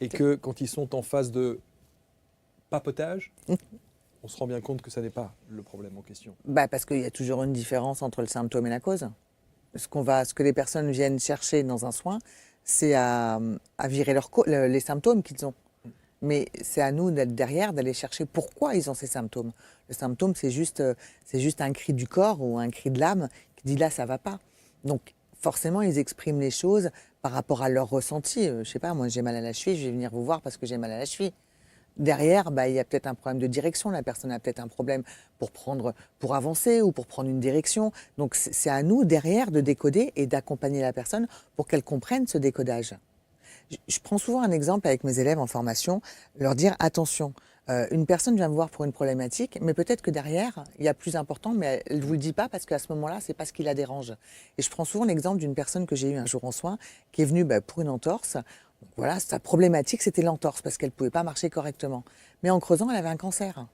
Et que quand ils sont en phase de papotage, on se rend bien compte que ça n'est pas le problème en question. Parce qu'il y a toujours une différence entre le symptôme et la cause. Ce que les personnes viennent chercher dans un soin, c'est à virer les symptômes qu'ils ont. Mais c'est à nous d'être derrière, d'aller chercher pourquoi ils ont ces symptômes. Le symptôme, c'est juste un cri du corps ou un cri de l'âme qui dit là, ça va pas. Donc, forcément, ils expriment les choses par rapport à leur ressenti. Je sais pas, moi, j'ai mal à la cheville, je vais venir vous voir parce que j'ai mal à la cheville. Derrière, il y a peut-être un problème de direction. La personne a peut-être un problème pour avancer ou pour prendre une direction. Donc, c'est à nous, derrière, de décoder et d'accompagner la personne pour qu'elle comprenne ce décodage. Je prends souvent un exemple avec mes élèves en formation, leur dire attention, une personne vient me voir pour une problématique, mais peut-être que derrière, il y a plus important, mais elle ne vous le dit pas parce qu'à ce moment-là, c'est pas ce qui la dérange. Et je prends souvent l'exemple d'une personne que j'ai eue un jour en soins, qui est venue pour une entorse. Donc voilà, sa problématique, c'était l'entorse parce qu'elle ne pouvait pas marcher correctement. Mais en creusant, elle avait un cancer.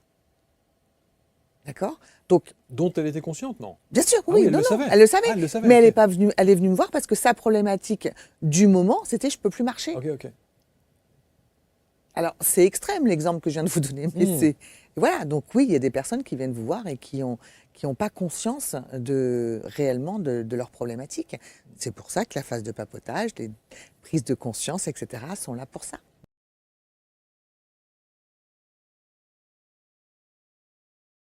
D'accord? Donc, Dont elle était consciente, non? bien sûr, Ah oui, oui, elle non, le non, savait. elle le savait. Ah, elle le savait, Mais elle ok. est pas venue, elle est venue me voir parce que sa problématique du moment, c'était je peux plus marcher. Ok, ok. Alors, c'est extrême l'exemple que je viens de vous donner, mais c'est. Voilà, donc oui, il y a des personnes qui viennent vous voir et qui ont pas conscience réellement de leurs problématiques. C'est pour ça que la phase de papotage, les prises de conscience, etc., sont là pour ça.